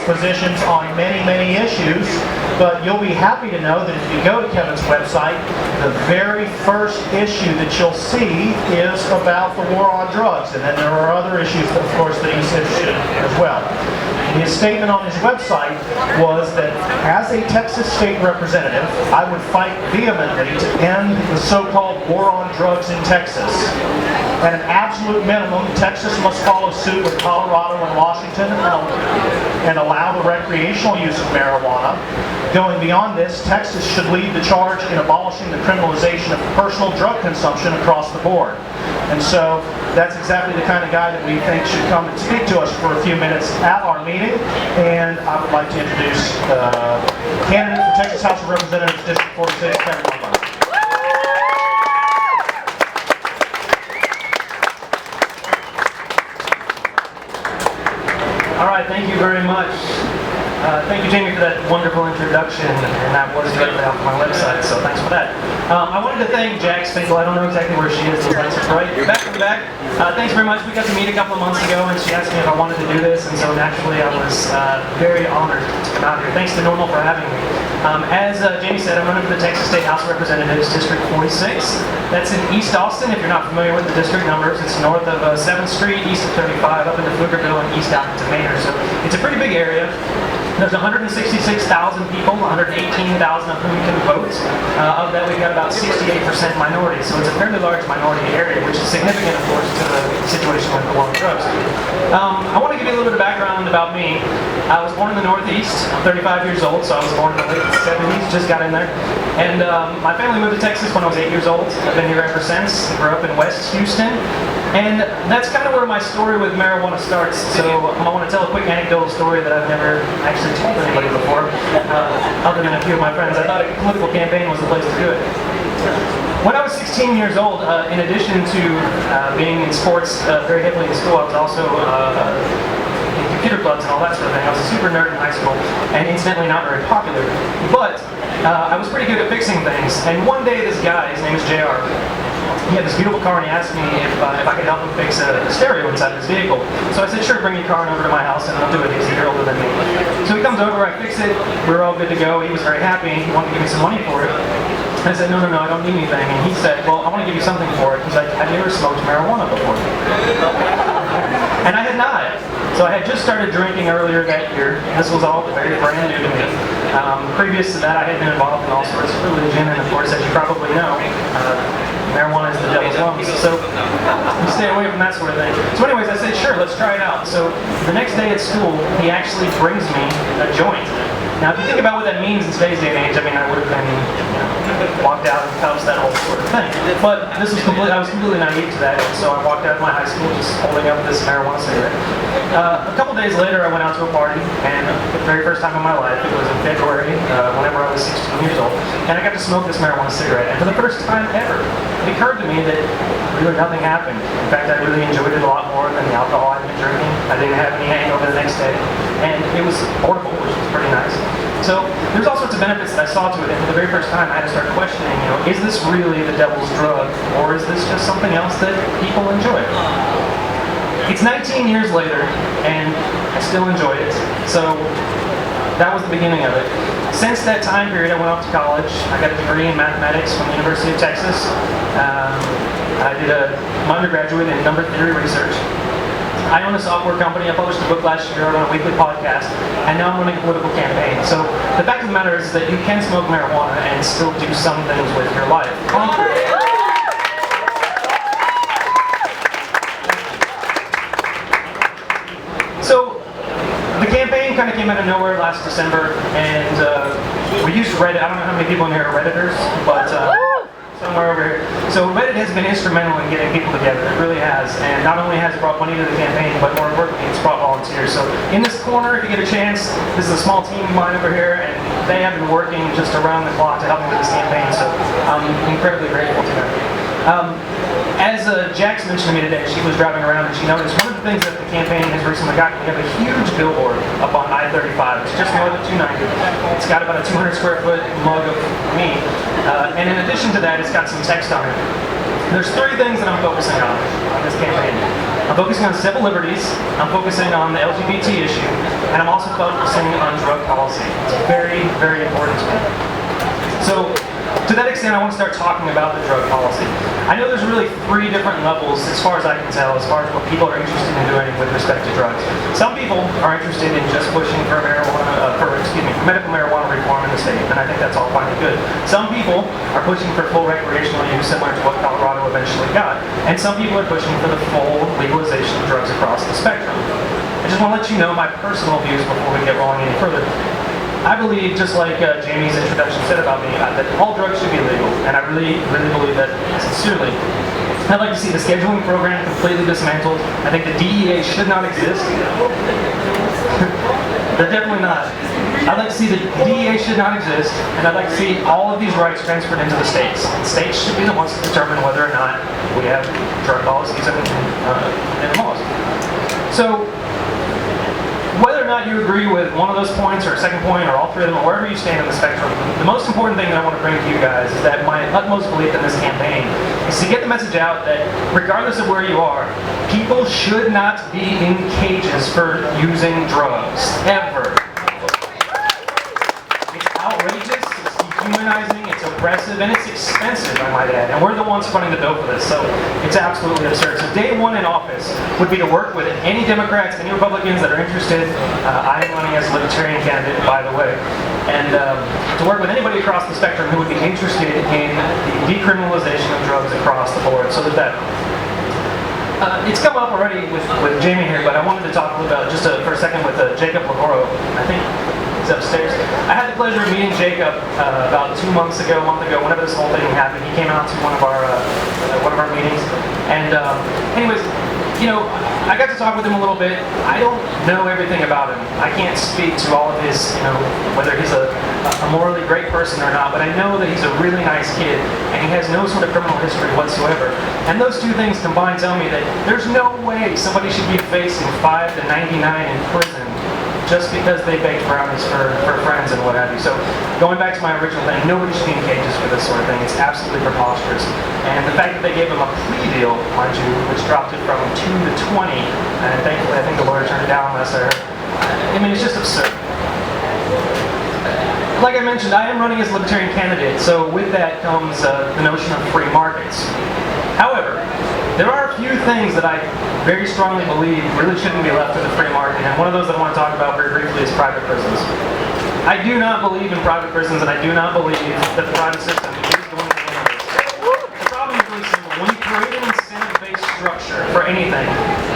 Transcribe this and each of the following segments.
positions on many, many issues, but you'll be happy to know that if you go to Kevin's website, the very first issue that you'll see is about the war on drugs, and then there are other issues, of course, that he's interested in as well. His statement on his website was that as a Texas state representative, I would fight vehemently to end the so-called war on drugs in Texas. At an absolute minimum, Texas must follow suit with Colorado and Washington and allow the recreational use of marijuana. Going beyond this, Texas should lead the charge in abolishing the criminalization of personal drug consumption across the board. And so that's exactly the kind of guy that we think should come and speak to us for a few minutes at our meeting. And I would like to introduce candidate for Texas House of Representatives, District 46, Kevin NORML. All right, thank you very much. Thank you, Jamie, for that wonderful introduction, and that was directly off my website, so thanks for that. I wanted to thank Jax Finkle. I don't know exactly where she is. Those lights are bright. You're back in the back. Thanks very much. We got to meet a couple of months ago, and she asked me if I wanted to do this, and so naturally I was very honored to come out here. Thanks to NORML for having me. As Jamie said, I'm running for the Texas State House of Representatives, District 46. That's in East Austin, if you're not familiar with the district numbers. It's north of 7th Street, east of 35, up into Pflugerville, and east out into Manor. So it's a pretty big area. There's 166,000 people, 118,000 of whom can vote. Of that, we've got about 68% minorities, so it's a fairly large minority area, which is significant, of course, to the situation with the war on drugs. I want to give you a little bit of background about me. I was born in the Northeast. I'm 35 years old, so I was born in the late 70s, just got in there. And my family moved to Texas when I was 8 years old. I've been here ever since. I grew up in West Houston. And that's kind of where my story with marijuana starts. So I want to tell a quick anecdotal story that I've never actually told anybody before, other than a few of my friends. I thought a political campaign was the place to do it. When I was 16 years old, in addition to being in sports very heavily in school, I was also in computer clubs and all that sort of thing. I was a super nerd in high school, and incidentally not very popular. But I was pretty good at fixing things. And one day this guy, his name is JR, he had this beautiful car, and he asked me if I could help him fix a stereo inside his vehicle. So I said, sure, bring your car over to my house and I'll do it. He's a year older than me. So he comes over, I fix it, we're all good to go. He was very happy, he wanted to give me some money for it. I said, no, I don't need anything. And he said, well, I want to give you something for it. He's like, have you ever smoked marijuana before? And I had not. So I had just started drinking earlier that year. This was all very brand new to me. Previous to that, I had been involved in all sorts of religion, and of course, as you probably know, marijuana is the devil's lungs, so you stay away from that sort of thing. So anyways, I said, sure, let's try it out. So the next day at school, he actually brings me a joint. Now, if you think about what that means in today's day and age, I mean, I would have been walked out and cuffs, that whole sort of thing. But this was I was completely naive to that, so I walked out of my high school just holding up this marijuana cigarette. A couple days later, I went out to a party, and the very first time in my life, it was in February, whenever I was 16 years old, and I got to smoke this marijuana cigarette. And for the first time ever, it occurred to me that really nothing happened. In fact, I really enjoyed it a lot more than the alcohol I'd been drinking. I didn't have any hangover the next day, and it was portable, which was pretty nice. So there's all sorts of benefits that I saw to it, and for the very first time I had to start questioning, is this really the devil's drug, or is this just something else that people enjoy? It's 19 years later, and I still enjoy it, so that was the beginning of it. Since that time period, I went off to college. I got a degree in mathematics from the University of Texas. I did my undergraduate in number theory research. I own a software company. I published a book last year. I run a weekly podcast, and now I'm running a political campaign. So the fact of the matter is that you can smoke marijuana and still do some things with your life. So the campaign kind of came out of nowhere last December, and we used Reddit. I don't know how many people in here are Redditors, but somewhere over here. So Reddit has been instrumental in getting people together. It really has. And not only has it brought money to the campaign, but more importantly, it's brought volunteers. So in this corner, if you get a chance, this is a small team of mine over here, and they have been working just around the clock to help me with this campaign. So I'm incredibly grateful to them. As Jax mentioned to me today, she was driving around and she noticed one of the things that the campaign has recently gotten, we have a huge billboard up on I-35. It's just north of 290. It's got about a 200 square foot mug of me. And in addition to that, it's got some text on it. There's three things that I'm focusing on this campaign. I'm focusing on civil liberties, I'm focusing on the LGBT issue, and I'm also focusing on drug policy. It's very, very important to me. So, to that extent, I want to start talking about the drug policy. I know there's really 3 different levels, as far as I can tell, as far as what people are interested in doing with respect to drugs. Some people are interested in just pushing for medical marijuana reform in the state, and I think that's all fine and good. Some people are pushing for full recreational use, similar to what Colorado eventually got, and some people are pushing for the full legalization of drugs across the spectrum. I just want to let you know my personal views before we get rolling any further. I believe, just like Jamie's introduction said about me, that all drugs should be legal, and I really, really believe that sincerely. I'd like to see the scheduling program completely dismantled. I think the DEA should not exist. They're definitely not. I'd like to see the DEA should not exist, and I'd like to see all of these rights transferred into the states. States should be the ones to determine whether or not we have drug policies and laws. So, whether or not you agree with one of those points or a second point or all 3 of them or wherever you stand on the spectrum, the most important thing that I want to bring to you guys is that my utmost belief in this campaign is to get the message out that regardless of where you are, people should not be in cages for using drugs, ever. It's outrageous, it's dehumanizing, it's oppressive, and it's expensive, I might add, and we're the ones funding the bill for this, so it's absolutely absurd. So day 1 in office would be to work with any Democrats, any Republicans that are interested. I am running as a Libertarian candidate, by the way, and to work with anybody across the spectrum who would be interested in the decriminalization of drugs across the board, so that it's come up already with Jamie here, but I wanted to talk a little bit, just for a second, with Jacob Lagoro. I think he's upstairs. I had the pleasure of meeting Jacob about 2 months ago, a month ago, whenever this whole thing happened. He came out to one of our meetings, and anyways, you know, I got to talk with him a little bit. I don't know everything about him. I can't speak to all of his, whether he's a morally great person or not, but I know that he's a really nice kid, and he has no sort of criminal history whatsoever. And those 2 things combined tell me that there's no way somebody should be facing 5 to 99 in prison just because they baked brownies for friends and what have you. So going back to my original thing, nobody should be in cages for this sort of thing. It's absolutely preposterous. And the fact that they gave him a plea deal, mind you, which dropped it from 2 to 20, and thankfully I think the lawyer turned it down last I heard. I mean, it's just absurd. Like I mentioned, I am running as a Libertarian candidate, so with that comes the notion of free markets. However, there are a few things that I very strongly believe really shouldn't be left to the free market, and one of those that I want to talk about very briefly is private prisons. I do not believe in private prisons, and I do not believe that the private system is going to handle this. The problem is really simple. When you create an incentive-based structure for anything,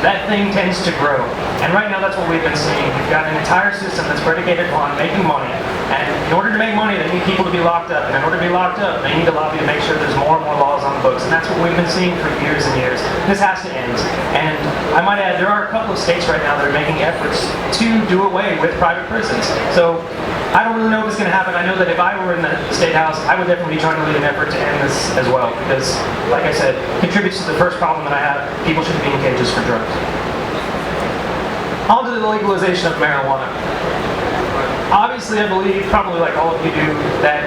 that thing tends to grow. And right now that's what we've been seeing. We've got an entire system that's predicated on making money, and in order to make money, they need people to be locked up, and in order to be locked up, they need to lobby to make sure there's more and more laws on the books, and that's what we've been seeing for years and years. This has to end. And I might add, there are a couple of states right now that are making efforts to do away with private prisons. So I don't really know if it's going to happen. I know that if I were in the State House, I would definitely be trying to lead an effort to end this as well, because, like I said, it contributes to the first problem that I have: people shouldn't be in cages for drugs. On to the legalization of marijuana. Obviously, I believe, probably like all of you do, that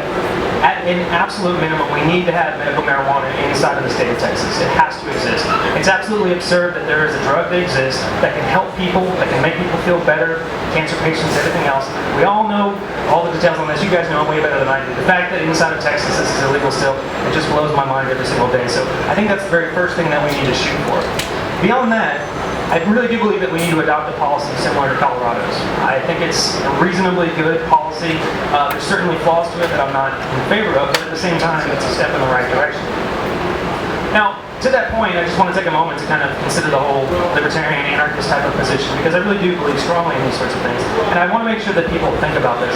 at an absolute minimum, we need to have medical marijuana inside of the state of Texas. It has to exist. It's absolutely absurd that there is a drug that exists that can help people, that can make people feel better, cancer patients, everything else. We all know all the details on this. You guys know way better than I do. The fact that inside of Texas this is illegal still, it just blows my mind every single day. So I think that's the very first thing that we need to shoot for. Beyond that, I really do believe that we need to adopt a policy similar to Colorado's. I think it's a reasonably good policy. There's certainly flaws to it that I'm not in favor of, but at the same time, it's a step in the right direction. Now, to that point, I just want to take a moment to kind of consider the whole libertarian anarchist type of position, because I really do believe strongly in these sorts of things, and I want to make sure that people think about this.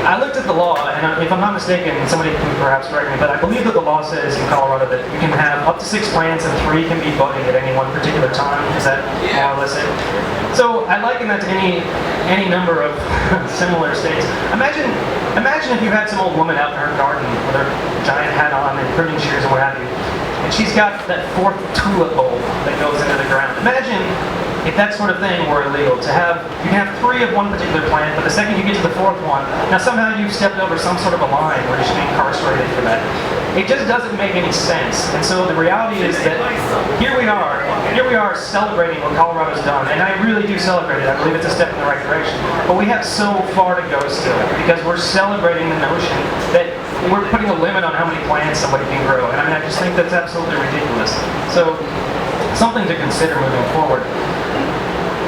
I looked at the law, and if I'm not mistaken, somebody can perhaps correct me, but I believe that the law says in Colorado that you can have up to 6 plants and 3 can be budding at any one particular time. Is that more or less it? So I liken that to any number of similar states. Imagine if you had some old woman out in her garden with her giant hat on and pruning shears and what have you, and she's got that 4th tulip bulb that goes into the ground. Imagine if that sort of thing were illegal, you can have 3 of one particular plant, but the second you get to the 4th one, now somehow you've stepped over some sort of a line where you should be incarcerated for that. It just doesn't make any sense. And so the reality is that here we are celebrating what Colorado's done, and I really do celebrate it. I believe it's a step in the right direction. But we have so far to go still, because we're celebrating the notion that we're putting a limit on how many plants somebody can grow. And I mean, I just think that's absolutely ridiculous. So, something to consider moving forward.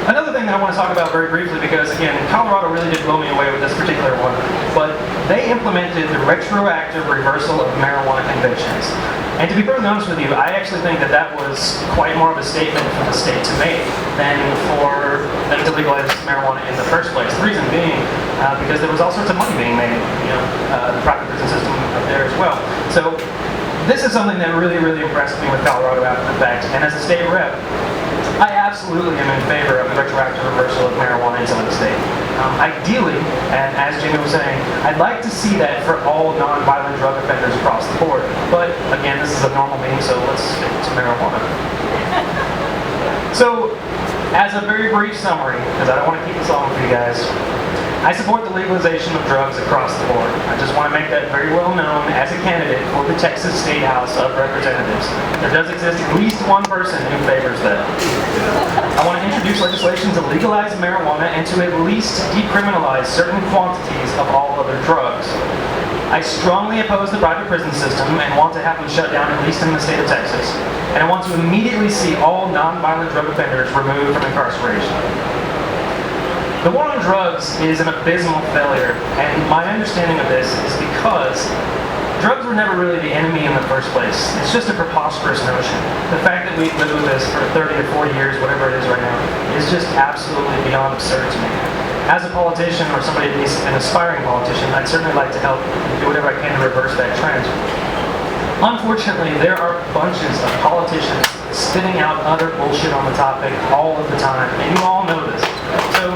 Another thing that I want to talk about very briefly, because again, Colorado really did blow me away with this particular one, but they implemented the retroactive reversal of marijuana convictions. And to be perfectly honest with you, I actually think that that was quite more of a statement for the state to make than for them to legalize marijuana in the first place. The reason being, because there was all sorts of money being made, the private prison system up there as well. So this is something that really, really impressed me with Colorado after the fact. And as a state rep, I absolutely am in favor of the retroactive reversal of marijuana inside the state. Ideally, and as Jimmy was saying, I'd like to see that for all non-violent drug offenders across the board. But again, this is a normal meeting, so let's stick to marijuana. So, as a very brief summary, because I don't want to keep this long for you guys, I support the legalization of drugs across the board. I just want to make that very well known as a candidate for the Texas State House of Representatives. There does exist at least one person who favors that. I want to introduce legislation to legalize marijuana and to at least decriminalize certain quantities of all other drugs. I strongly oppose the private prison system and want to have them shut down, at least in the state of Texas. And I want to immediately see all non-violent drug offenders removed from incarceration. The war on drugs is an abysmal failure, and my understanding of this is because drugs were never really the enemy in the first place. It's just a preposterous notion. The fact that we've lived with this for 30 or 40 years, whatever it is right now, is just absolutely beyond absurd to me. As a politician, or somebody at least an aspiring politician, I'd certainly like to help do whatever I can to reverse that trend. Unfortunately, there are bunches of politicians spitting out utter bullshit on the topic all of the time, and you all know this. So,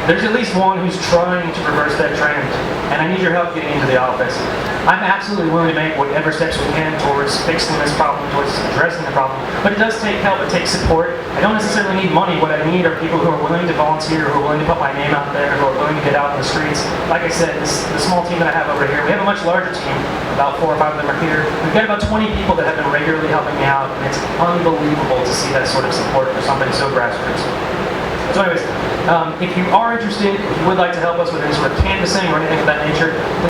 there's at least one who's trying to reverse that trend, and I need your help getting into the office. I'm absolutely willing to make whatever steps we can towards fixing this problem, towards addressing the problem, but it does take help, it takes support. I don't necessarily need money. What I need are people who are willing to volunteer, who are willing to put my name out there, who are willing to get out in the streets. Like I said, the small team that I have over here, we have a much larger team. About 4 or 5 of them are here. We've got about 20 people that have been regularly helping me out, and it's unbelievable to see that sort of support for something so grassroots. So anyways, if you are interested, if you would like to help us with any sort of canvassing or anything of that nature,